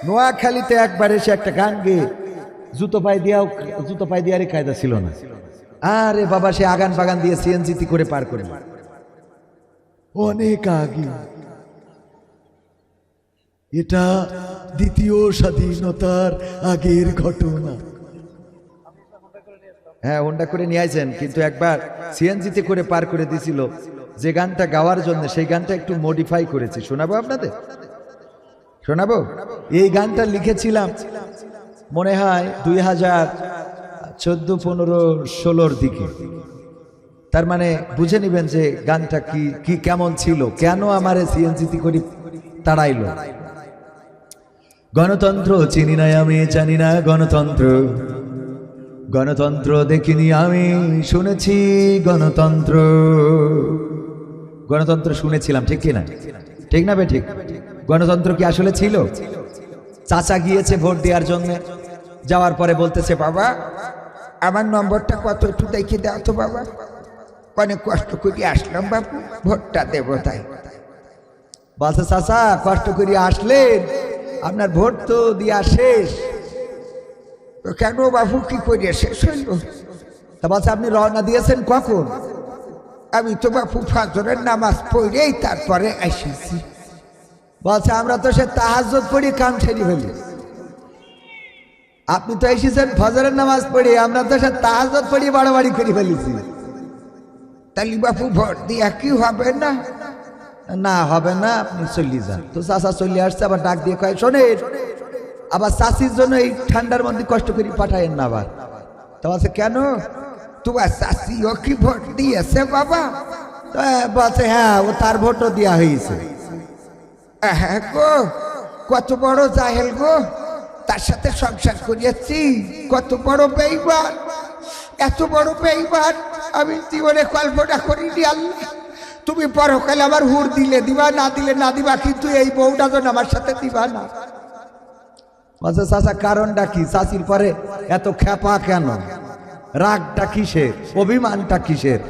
নোয়াখালীতে একবার এসে একটা গান গেয়ে জুতো পায়ে দেওয়ারই কায়দা ছিল না। আরে বাবা, সে আগান বাগান দিয়ে সিএনজিতে করে পার করে অনেক আগে। এটা দ্বিতীয় স্বাধীনতার আগের ঘটনা। হ্যাঁ, হোন্ডা করে নিয়ে আসেন, কিন্তু একবার সিএনজিতে করে পার করে দিছিল। যে গানটা গাওয়ার জন্য সেই গানটা একটু মডিফাই করেছি, শোনাবো আপনাদের, শোনাবো। এই গানটা লিখেছিলাম মনে হয় 2014-15-16 দিকে। তার মানে বুঝে নিবেন যে গানটা কি কেমন ছিল, কেন আমার সিএনজিতে করে তাড়াইলো। গণতন্ত্র চিনি না আমি, জানি না গণতন্ত্র, গণতন্ত্র দেখিনি আমি, শুনেছি গণতন্ত্র। গণতন্ত্র শুনেছিলাম, ঠিক কিনা? ঠিক না বে ঠিক? গণতন্ত্র কি আসলে ছিল? চাচা গিয়েছে ভোট দেওয়ার জন্য, যাওয়ার পরে বলতেছে, বাবা আমার নম্বরটা কত একটু দেখে দাও তো বাবা, অনেক কষ্ট করে আসলাম বাবু, ভোটটা দেবো তাই। বলছে, চাচা কষ্ট করে আসলেন, আপনার ভোট তো দিয়া শেষ। কেন বাবু, কি করে শেষ হইল? তা বলছে, আপনি রওনা দিয়েছেন কখন? আমি তো বাবু ফজরের নামাজ পড়েই তারপরে এসেছি। বলছে, আমরা তো সে তাহাজ্জুদ পড়ি কাম ছেড়ে ফেলি, আপনি তো এসেছেন ফজরের নামাজ পড়ি, আমরা তো সে তাহাজ্জুদ পড়ি বাড়াবাড়ি করে ফেলেছি। তাহলে বাবু ভোট দিয়া কি হবে না? না হবে না, আপনি চলে যান। তো চাচা চলে আসছে, আবার ডাক দিয়ে কয়, শোনেন আবার চাষির জন্য এই ঠান্ডার মধ্যে কষ্ট করে পাঠায়েন না আবার। তো বলছে, কেন? তোমার চাষি ও কি ভোট দিয়েছে বাবা? বলছে, হ্যাঁ, ও তার ভোটও দেওয়া হয়েছে। হ্যাঁ গো, কত বড় জাহেল গো, তার সাথে সংসার করিয়েছি, কত বড় বেঈমান, এত বড় বেঈমান আমি জীবনে কল্পনা করিনি। আল্লাহ, তুমি পরকালে আমার হুর দিলে দিবা, না দিলে না দিবা, কিন্তু এই বউটা যেন আমার সাথে দিবা না। বলছে, চাচা কারণটা কি? চাচির পরে এত খেপা কেন? রাগটা কিসের? অভিমানটা কিসের?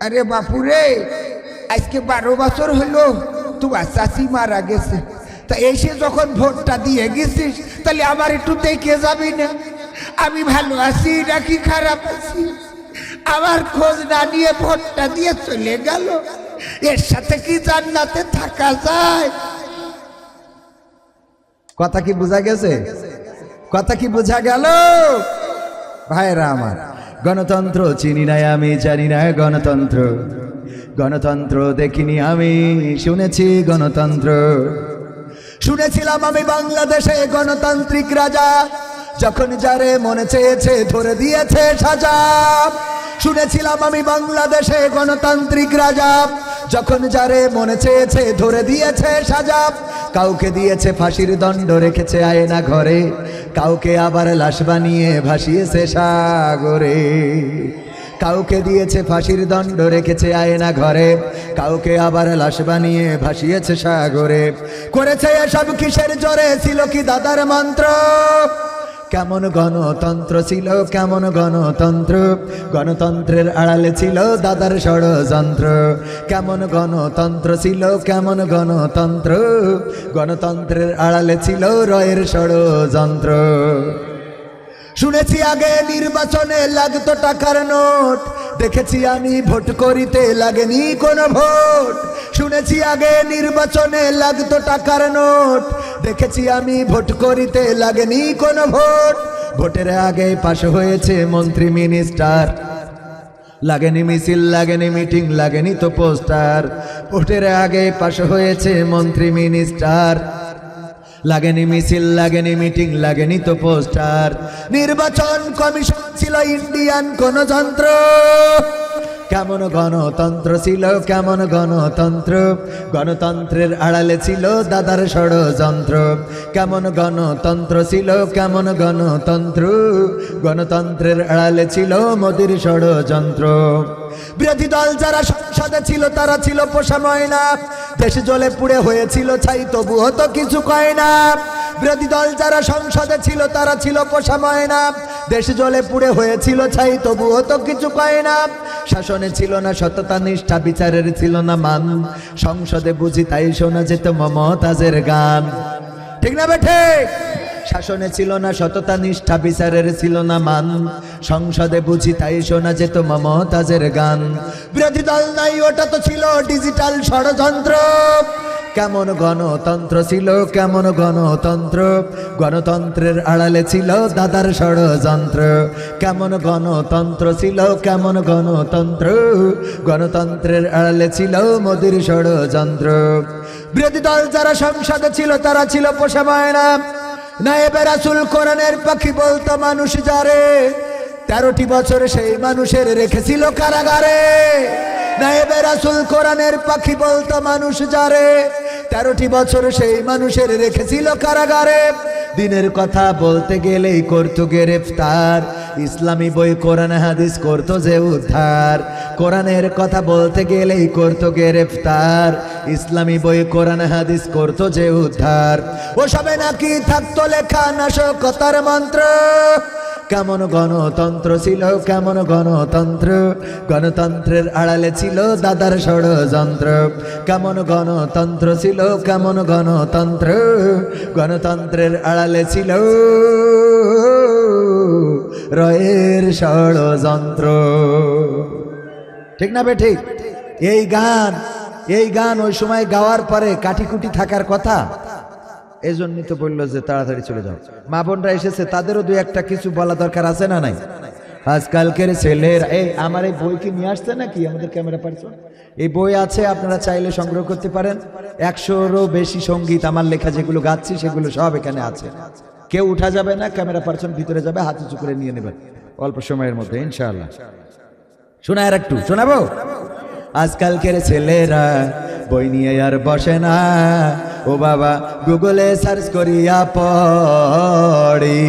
আরে বাপুরে, আজকে 12 বছর হলো তোমার চাচি মারা গেছে, তা এসে যখন ভোটটা দিয়ে গেছিস, তাহলে আমার একটু দেখে যাবি না আমি ভালো আছি নাকি খারাপ আছি? আমার খোঁজ না নিয়ে ভোটটা দিয়ে চলে গেল, এর সাথে কি জান্নাতে থাকা যায়? কথা কি বোঝা গেছে? কথা কি বোঝা গেল ভাইরা আমার? গণতন্ত্র চিনি না আমি, জানি না গণতন্ত্র, গণতন্ত্র দেখিনি আমি, শুনেছি গণতন্ত্র। শুনেছিলাম আমি বাংলাদেশে গণতান্ত্রিক রাজা, যখন যারে মনে চেয়েছে ধরে দিয়েছে সাজা। শুনেছিলাম আমি বাংলাদেশে গণতান্ত্রিক রাজা, যখন যারে মনে চেয়েছে ধরে দিয়েছে সাজা। কাউকে দিয়েছে ফাঁসির দণ্ড, রেখেছে আয়না ঘরে, কাউকে আবার লাশ বানিয়ে ভাসিয়েছে সাগরে। কাউকে দিয়েছে ফাঁসির দণ্ড, রেখেছে আয়না ঘরে, কাউকে আবার লাশ বানিয়ে ভাসিয়েছে সাগরে। করেছে এসব কিসের জোরে? ছিল কি দাদার মন্ত্র? কেমন গণতন্ত্র ছিল, কেমন গণতন্ত্র, গণতন্ত্রের আড়ালে ছিল দাদার ষড়যন্ত্র। কেমন গণতন্ত্র ছিল, কেমন গণতন্ত্র, গণতন্ত্রের আড়ালে ছিল রয়ের ষড়যন্ত্র। শুনেছি আগে নির্বাচনে লাগতো টাকার নোট, দেখেছি আমি ভোট করিতে লাগেনি কোনো ভোট। শুনেছি আগে নির্বাচনে লাগতো টাকার নোট, দেখেছি আমি ভোট করিতে লাগেনি কোনো ভোট। ভোটের আগে পাশ হয়েছে মন্ত্রী মিনিস্টার, লাগেনি মিছিল, লাগেনি মিটিং, লাগেনি তো পোস্টার। ভোটের আগে পাশ হয়েছে মন্ত্রী মিনিস্টার, লাগেনি মিছিল, লাগেনি মিটিং, লাগেনি তো পোস্টার। নির্বাচন কমিশন ছিল ইন্ডিয়ান কোন যন্ত্র। কেমন গণতন্ত্র ছিল, কেমন গণতন্ত্র, গণতন্ত্রের আড়ালে ছিল দাদার ষড়যন্ত্র। কেমন গণতন্ত্র ছিল, কেমন গণতন্ত্র, গণতন্ত্রের আড়ালে ছিল মোদির ষড়যন্ত্র। বিরোধী দল যারা সংসদে ছিল তারা ছিল পোষা ময়না, দেশ জ্বলে পুড়ে হয়েছিল ছাই তবুও তো কিছু কয় না। বিরোধী দল যারা সংসদে ছিল তারা ছিল পোষা ময়না, দেশ জ্বলে পুড়ে হয়েছিল ছাই তবুও তো কিছু কয় না। শাসনে ছিল না সততা নিষ্ঠা, বিচারের ছিল না মান, সংসদে বুঝি তাই শোনা যেত মমতাজের গান। ঠিক না বেঠে? শাসনে ছিল না সততা নিষ্ঠা, বিচারের ছিল না মান, সংসদে বুঝি তাই শোনা যেত মমতাজের গান। বিরোধী দল নাই, ওটা তো ছিল ডিজিটাল ষড়যন্ত্র। কেমন গণতন্ত্র ছিল, কেমন গণতন্ত্র, গণতন্ত্রের আড়ালে ছিল দাদার ষড়যন্ত্র। কেমন গণতন্ত্র ছিল, কেমন গণতন্ত্র, গণতন্ত্রের আড়ালে ছিল মোদির ষড়যন্ত্র। বিরোধী দল যারা সংসদে ছিল তারা ছিল পোষা ময়না, নায়েবে রাসূল কোরআনের পাখি বলতো মানুষ যারে, 13টি বছর সেই মানুষের রেখেছিল কারাগারে। নায়েবে রাসূল কোরআনের পাখি বলতো মানুষ যারে, 13টি বছর সেই মানুষের রেখেছিল কারাগারে। দিনের কথা বলতে গেলেই করতো গ্রেফতার, ইসলামী বই কোরআন হাদিস করতো যে উদ্ধার। কোরআনের কথা বলতে গেলেই করতো গ্রেফতার, ইসলামী বই কোরআন হাদিস করতো যে উদ্ধার। ও সবে নাকি থাকতো লেখা নাশকতার মন্ত্র। কেমন গণতন্ত্র ছিল, কেমন গণতন্ত্র, গণতন্ত্রের আড়ালে ছিল দাদার ষড়যন্ত্র। কেমন গণতন্ত্র ছিল, কেমন গণতন্ত্র, গণতন্ত্রের আড়ালে ছিল রয়ের ষড়যন্ত্র। ঠিক না বে ঠিক? এই গান ওই সময় গাওয়ার পরে কাটিকুটি থাকার কথা, এই জন্যই তো বললো যে তাড়াতাড়ি চলে যাও। মা বোনরা এসেছে, তাদেরও দুই একটা কিছু বলা দরকার আছে না নাই? আজকালকের ছেলের আমার এই বই কি নিয়ে আসছে নাকি আমাদের ক্যামেরা পার্সন? এই বই আছে, আপনারা চাইলে সংগ্রহ করতে পারেন। 100-রও বেশি সঙ্গীত আমার লেখা যেগুলো গাচ্ছি সেগুলো সব এখানে আছে। কেউ উঠা যাবে না, ক্যামেরা পার্সন ভিতরে যাবে, হাত উঁচু করে নিয়ে নেবেন অল্প সময়ের মধ্যে ইনশাআল্লাহ। শোনায় আর একটু শোনাবো। আজকালকের ছেলেরা বই নিয়ে আর বসে না, ও বাবা গুগলে সার্চ করিয়া পড়ি।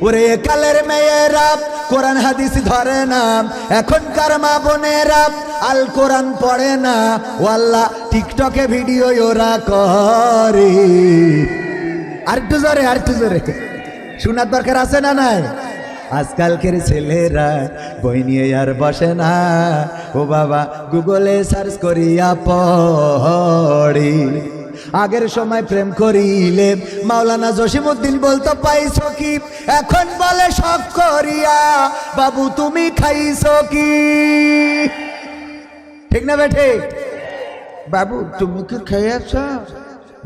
ওরে কালের মেয়েরা কোরআন হাদিস ধরে না, এখনকার মা বোনেরা আল কোরআন পড়ে না, ও আল্লাহ টিকটকে ভিডিও ওরা করে। আরেকটু জোরে, আরেকটু জোরে শোনার দরকার আছে না নাই? আজকালকের ছেলেরা বই নিয়ে আর বসে না, ও বাবা গুগলে সার্চ করিয়া পড়ি। আগের সময় প্রেম করিলে মাওলানা জসিমউদ্দিন বলতো পাইছো কি, এখন বলে শখ করিয়া বাবু তুমি খাইছো কি। ঠিক না বেঠে? বাবু তুমি কি খাইয়াছ?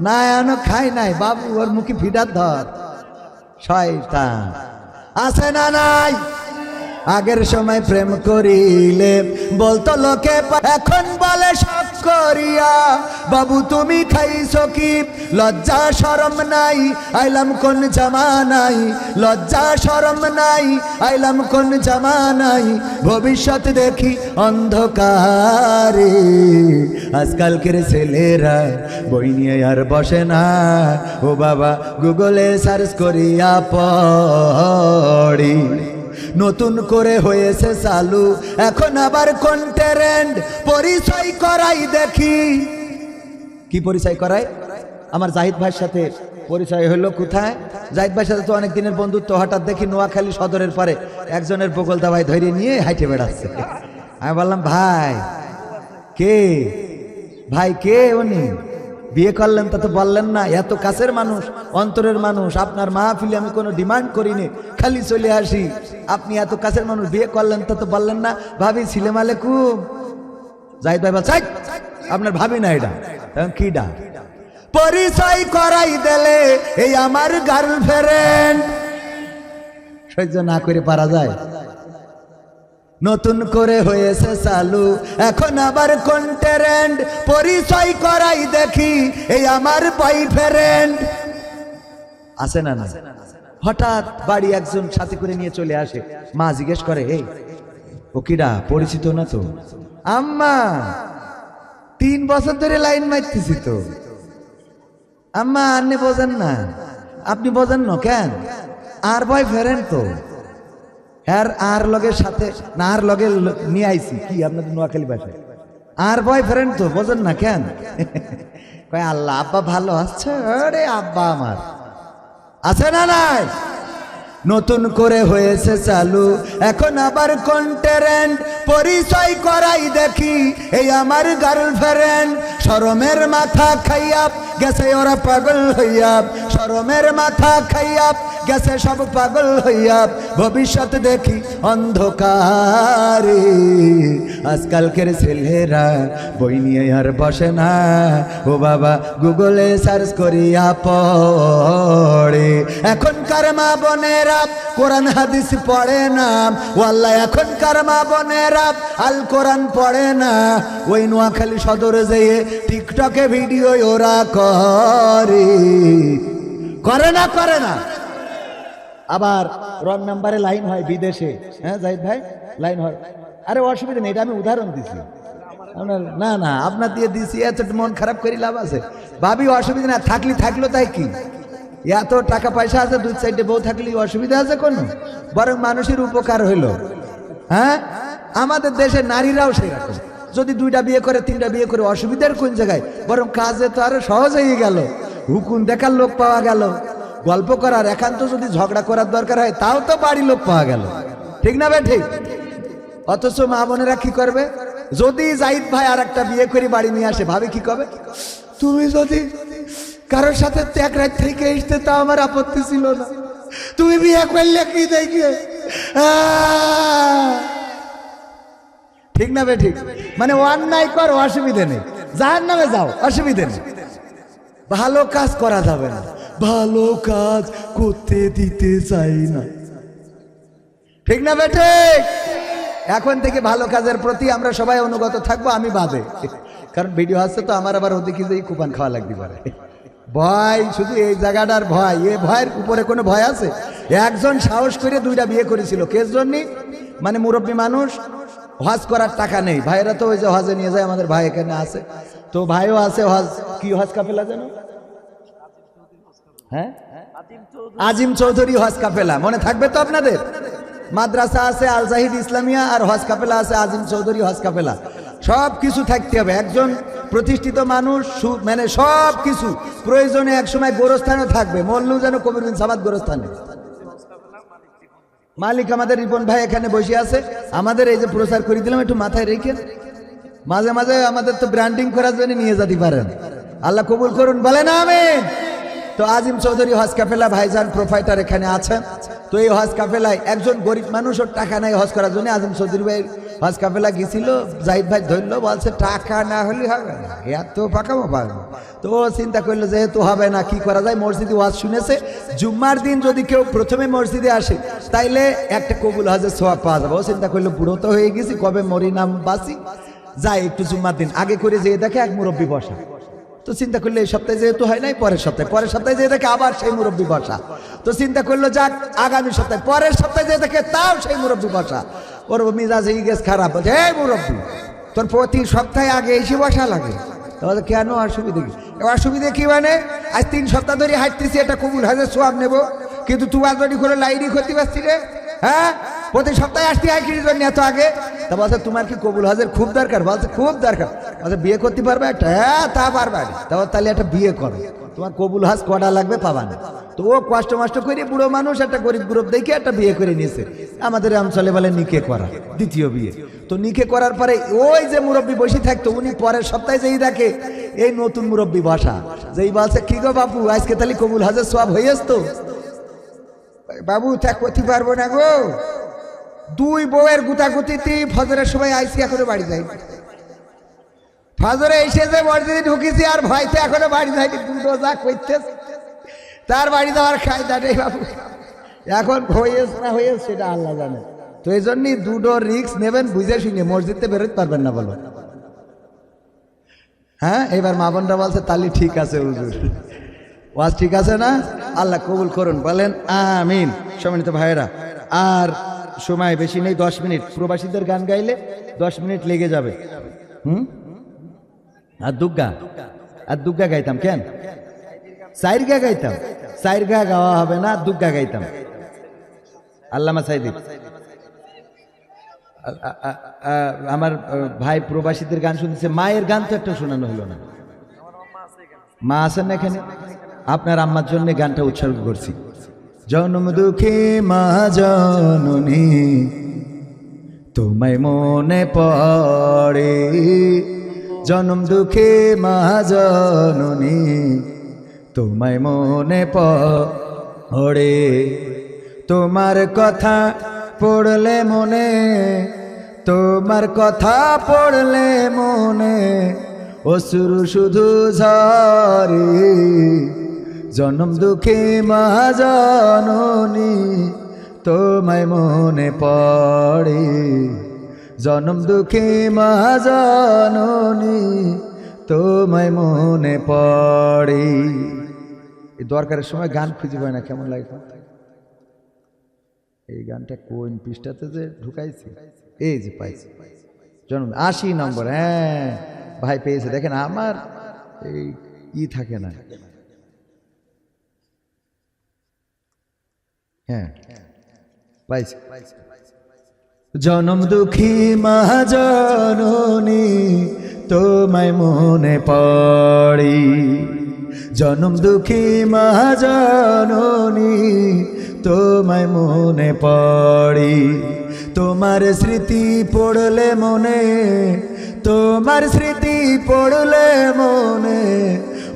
না এনো খাই নাই। বাবু ওর মুখে ফিডার ধর, শয়তান। আছে না নাই? আগের সময় প্রেম করিলে বলতো লোকে, এখন বলে শখ করিয়া বাবু তুমি খাইছো কি। লজ্জা শরম নাই, আইলাম কোন জামানাই, লজ্জা শরম নাই, আইলাম কোন জামানাই, ভবিষ্যৎ দেখি অন্ধকারে। আজকালকের ছেলেরা বই নিয়ে আর বসে না, ও বাবা গুগলে সার্চ করিয়া পড়ি। নতুন করে হয়েছে চালু এখন আবার কোন ট্রেন্ড, পরিচয় করাই দেখি। কি পরিচয় করায়? আমার জাহিদ ভাইয়ের সাথে পরিচয় হলো কোথায়? জাহিদ ভাইয়ের সাথে তো অনেক দিনের বন্ধুত্ব, হঠাৎ দেখি নোয়াখালী সদরের পরে একজনের বগলদা ভাই ধরে নিয়ে হাইটে বেড়াচ্ছে। আমি বললাম ভাই কে? ভাই কে উনি? বিয়ে করলেন তা তো বললেন না। এত কাছের মানুষ, অন্তরের মানুষ, আপনার মাহফিলে আমি কোনো ডিমান্ড করিনি, খালি চলে আসি। আপনি এত কাছের মানুষ, বিয়ে করলেন তা তো বললেন না। ভাবি ছিলেম আলাইকুম। জাহিদ ভাই বলছে আপনার ভাবি না এটা, কি ডা? পরিচয় করাই দিলে এই আমার গার্লফ্রেন্ড। সহ্য না করে পারা যায়? নতুন করে হয়েছে চালু এখন আবার কোন ট্রেন্ড, পরিচয় করাই দেখি এই আমার বয়ফ্রেন্ড। আছে না না? হঠাৎ বাড়ি একজন সাথে করে নিয়ে চলে আসে, মা জিজ্ঞেস করে এই ও কিডা, পরিচিত না তো? আম্মা 3 বছর ধরে লাইন মারতেছি তো। আম্মা আপনি বোঝেন না? আপনি বোঝেন না কেন? আর বয়ফ্রেন্ড তো। হ্যাঁ আর লগের সাথে না, আর লগে নিয়ে আইছি। কি আপনাদের নোয়াখালী ভাষায় আর বয়ফ্রেন্ড তো, বোঝেন না কেন? কয় আল্লাহ আব্বা ভালো আছে। আরে আব্বা আমার আছে না নাই? নতুন করে হয়েছে চালু, এখন আবার কন্টেরেন্ট পরিচয় করাই দেখি এই আমার গার্লফ্রেন্ড। শরমের মাথা খাইয়া গেছে ওরা পাগল হইয়া, শরমের মাথা খাইয়া গেছে সব পাগল হইয়া, ভবিষ্যৎ দেখি অন্ধকারে। আজকালকের ছেলেরা বই নিয়ে আর বসে না, ও বাবা গুগলে সার্চ করিয়া পড়ে। এখনকার মা বোনেরা কোরআন হাদিস পড়ে না, ওয়াল্লাহ এখনকার মা বোনেরা আল কোরআন পড়ে না। ওই নোয়াখালী সদরে যেয়ে টিকটকে ভিডিও ওরা করে না করে না। আবার রং নাম্বারে লাইন হয় বিদেশে, হ্যাঁ জাহিদ ভাই লাইন হয়। আরে অসুবিধা নেই, এটা আমি উদাহরণ দিছি। না না আপনার দিয়ে দিছি, এত মন খারাপ করি লাভ আছে? ভাবি অসুবিধা না, থাকলো তাই কি, এত টাকা পয়সা আছে, দুই সাইডে বউ থাকলে অসুবিধা আছে কোনো? বরং মানুষের উপকার হইল। হ্যাঁ আমাদের দেশে নারীরাও সেরকম, যদি 2টা বিয়ে করে 3টা বিয়ে করে অসুবিধার কোন জায়গায়? বরং কাজে তো আরো সহজ হয়ে গেল, হুকুম দেখার লোক পাওয়া গেল, গল্প করার একান্ত যদি ঝগড়া করার দরকার হয় তাও তো বাড়ি লোক পাওয়া গেল, ঠিক না ভাই ঠিক? অথচ মা বোনেরা কি করবে? যদি জাহিদ ভাই আর একটা বিয়ে করে বাড়ি নিয়ে আসে, ভাবে কি করবে? তুমি যদি কারোর সাথে এক রাত থেকে আসতে তা আমার আপত্তি ছিল না, তুমি বিয়ে করলে কি দেখে? ঠিক না ভাই ঠিক? মানে অন্যায় কর অসুবিধে নেই, জাহান্নামে যাও অসুবিধে নেই, ভালো কাজ করা যাবে না, ভালো কাজ করতে দিতে চাই না, ঠিক না ভাই ঠিক? এখন থেকে ভালো কাজের প্রতি আমরা সবাই অনুগত থাকবো, আমি বাদে, কারণ ভিডিও আসছে তো আমার আবার ওদিকে যেই কুপান খাওয়া লাগতে পারে। ভয় শুধু এই জায়গাটার ভয়, এ ভয়ের উপরে কোনো ভয় আছে? একজন সাহস করে 2টা বিয়ে করেছিল, কের জন্য? মানে মুরব্বী মানুষ, হজ করার টাকা নেই, ভাইরা তো ওই যে হজে নিয়ে যায়, আমাদের ভাই এখানে আছে, তো ভাইও আছে হজ, কি হজ কাফেলা যেন, হ্যাঁ আজিম চৌধুরী হজ কাফেলা, মনে থাকবে তো আপনাদের? মাদ্রাসা আছে আল জাহিদ ইসলামিয়া, আর হজ কাফেলা আছে আজিম চৌধুরী হজ কাফেলা। সব কিছু থাকতে হবে, একজন প্রতিষ্ঠিত মানুষ, মানে সব কিছু প্রয়োজনে একসময় গোরস্থানে থাকবে, মল্লু যেন কবির বিন সামাদ গোরস্থানে। মালিক আমাদের রিপন ভাই এখানে বসে আছে, আমাদের এই যে প্রচার করে দিলাম একটু মাথায় রেখে, মাঝে মাঝে আমাদের তো ব্র্যান্ডিং করার জন্য নিয়ে যেতে পারেন, আল্লাহ কবুল করুন, বলেন আমিন। তো আজিম চৌধুরী হজ কাফেলা ভাইজান প্রোফাইটার এখানে আছেন, তো এই হজ কাফেলায় একজন গরিব মানুষ, ওর টাকা নাই হজ করার জন্য, আজিম চৌধুরী ভাই হজ কাফেলা গেছিল, জাহিদ ভাই ধরলো, বলছে টাকা না হলে হবে না, এত পাকাবো পারবো। তো ও চিন্তা করলো যেহেতু হবে না, কি করা যায়? মসজিদে ওয়াজ শুনেছে, জুম্মার দিন যদি কেউ প্রথমে মসজিদে আসে তাইলে একটা কবুল হজের সোয়াব পাওয়া যাবে। ও চিন্তা করলো বুড়ো তো হয়ে গেছি, কবে মরি নাম বাসি, যাই একটু জুম্মার দিন আগে করে যেয়ে দেখে এক মুরব্বী বসা, তো চিন্তা করলে এই সপ্তাহে যেহেতু হয় নাই, পরের সপ্তাহে যেয়ে দেখে আবার সেই মুরব্বী বসা, তো চিন্তা করলো যাক আগামী সপ্তাহে, পরের সপ্তাহে যেয়ে দেখে তাও সেই মুরব্বী বসা, ওর মিজাজ গেছে খারাপ, বলছে এই মুরব্বী তোর প্রতি সপ্তাহে আগে এসে বসা লাগে, তাহলে কেন অসুবিধে কি? অসুবিধে কি মানে? আজ 3 সপ্তাহ ধরে হাঁটতেছি, এটা কবুল হাজের সোয়াব নেবো, কিন্তু তোমার যদি করে লাইনই করতে পারছি রে, হ্যাঁ প্রতি সপ্তাহে আসতে হয় কির জন্য এত আগে? তা বলছে তোমার কি কবুল হজের খুব দরকার? বলছে খুব দরকার। বলছে বিয়ে করতে পারবে একটা? হ্যাঁ তা পারবে। তাহলে একটা বিয়ে করো, তোমার কবুল হজ কটা লাগবে পাবা না। তো ও কষ্ট মষ্ট করে বুড়ো মানুষ একটা গরিব গ্রুপ দেখে একটা বিয়ে করে নিয়েছে, আমাদের অঞ্চলে বলে নিকে করা, দ্বিতীয় বিয়ে। তো নিকে করার পরে ওই যে মুরব্বী বসে থাকতো, উনি পরের সপ্তাহে যেই দেখে এই নতুন মুরব্বী বসা, যেই বলছে কি গো বাপু আজকে তাহলে কবুল হজের সওয়াব হয়ে আসতো? বাবু তা করতে পারবো না গো, 2 বউয়ের গুতাগুতিতে ফজরের সময় আইসি, এখনো বাড়ি যাই, ফজরে এসে যে মসজিদে ঢুকেছি আর ভয়তে এখনো বাড়ি যায়নি, 2 যা করতেছে তার বাড়ি যাওয়ার কায়দা নেই বাবু, এখন হয়েছে না হয়েছে সেটা আল্লাহ জানে। তো এই জন্যই 2 রিস্ক নেবেন বুঝে শুনে, মসজিদে বেরোতে পারবেন না বলো। হ্যাঁ এবার মা বোনরা বলছে তাহলে ঠিক আছে হুজুর, ওয়াজ ঠিক আছে না? আল্লাহ কবুল করুন, বলেন আমিন। সম্মানিত ভাইয়েরা, আর সময় বেশি নেই, 10 মিনিট, প্রবাসীদের গান গাইলে 10 মিনিট লেগে যাবে। আর দুগ্গা গাইতাম, কেন 4 গা গাইতাম? 4 গা গাওয়া হবে না, দুগ্গা গাইতাম। আল্লামা সাইদি, আমার ভাই প্রবাসীদের গান শুনতেছে, মায়ের গান তো একটা শোনানো হলো না। মা আছেন না এখানে? আপনার আম্মার জন্য গানটা উৎসর্গ করছি, জনম দুঃখী মা জননী তোমায় মনে পড়ে, জনম দুঃখী মা জননী তোমায় মনে পড়ে। তোমার কথা পড়লে মনে, তোমার কথা পড়লে মনে অশ্রু শুধু ঝরে। জনম দুঃখী মা জননী তোমায় মনে পড়ে, জনম দুঃখী মা জননী তোমায় মনে পড়ে। এই দরকারের সময় গান খুঁজে পায় না, কেমন লাগে? এই গানটা কোন পৃষ্ঠাতে যে ঢুকাইছি, এই যে পাইছি, জন্ম 80 নম্বর। হ্যাঁ ভাই পেয়েছে, দেখেন আমার এই থাকে না। হ্যাঁ পাইছি। জনম দুঃখী মা জননী তোমায় মনে পড়ে, জনম দুঃখী মা জননী তোমায় মনে পড়ে। তোমার স্মৃতি পড়লে মনে, তোমার স্মৃতি পড়লে মনে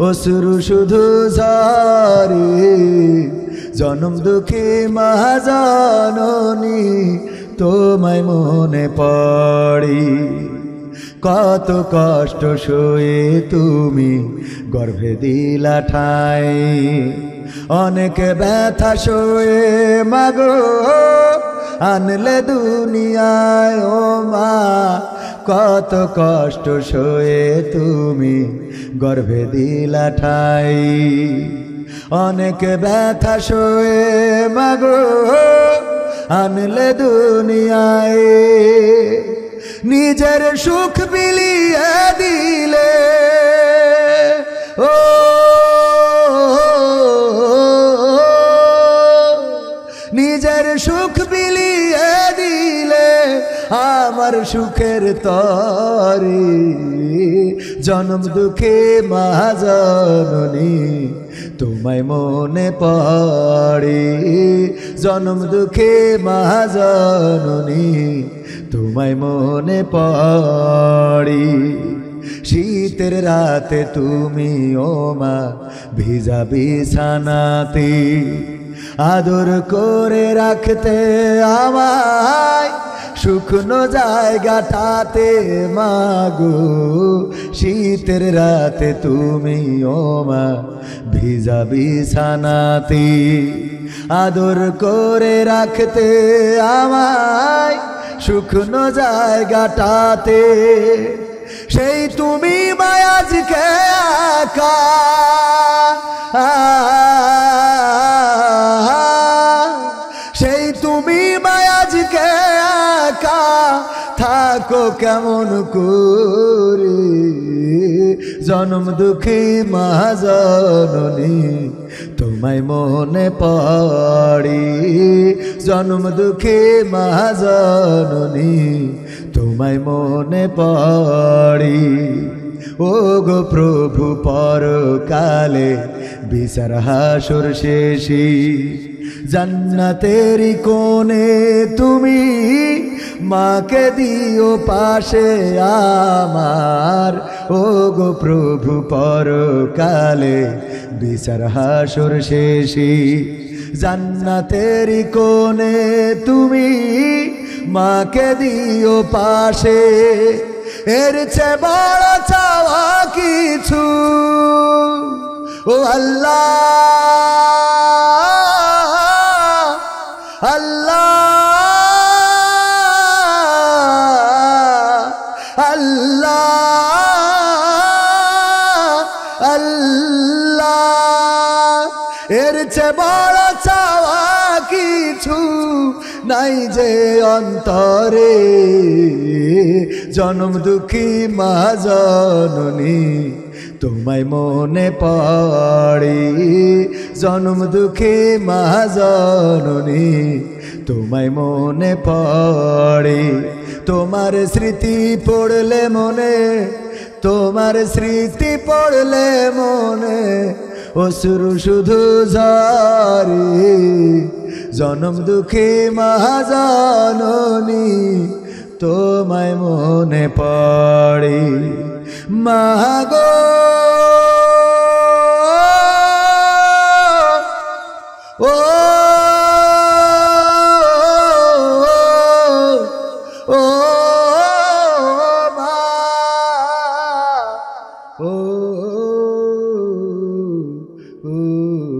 অশ্রু শুধু ঝরে। জনম দুঃখী মা জননী তোমায় মনে পড়ে। কত কষ্ট সয়ে তুমি গর্ভে দিলা ঠাই, অনেক ব্যথা সয়ে মাগো আনলে দুনিয়ায়। ও মা কত কষ্ট সয়ে তুমি গর্ভে দিলা ঠাই, অনেক ব্যথা সয়ে মাগো আনলে দুনিয়ায়। নিজের সুখ বিলিয়ে দিলে, ও নিজের সুখ বিলিয়ে দিলে আমার সুখের তরে। জনম দুঃখী মা জননী তোমায় মনে পড়ে, জনম দুঃখী মা জননী তোমায় মনে পড়ে। শীতের রাতে তুমি ও মা ভিজা বিছানাতে আদর করে রাখতে আমায় শুকনো জায়গাটাতে। মাগো শীতের রাতে তুমি ও মা ভিজা বিছানাতে আদর করে রাখতে আমায় শুকনো জায়গাটাতে। সেই তুমি মায়াজকে একা, সেই তুমি মায়াজকে একা থাকো কেমন করে। জনম দুঃখী মা জননী তোমায় মনে পড়ে, জনম দুঃখী মা জননী তোমায় মনে পড়ে। ও গো প্রভু পরকালে বিচার হাসর শেষে জান্নাতেরি কোণে তুমি মাকে দিও পাশে আমার। ও গো প্রভু পরকালে বিচার হাসর শেষে জান্নাতেরি কোণে তুমি মাকে দিও পাশে। এর চেয়ে বড় চাওয়া কিছু ও আল্লাহ, আল্লাহ, আল্লাহ, আল্লাহ। এর চেয়ে বড় চাওয়া কিছু নাই যে অন্তরে। জনম দুঃখী মা জননী তোমায় মনে পড়ে, জনম দুঃখী মা জননী তোমায় মনে পড়ে। তোমার স্মৃতি পড়লে মনে, তোমার স্মৃতি পড়লে মনে অশ্রু শুধু ঝরে। জনম দুঃখে মহাজননী তোমায় মনে পড়ে মাগো ও ও মা ও ও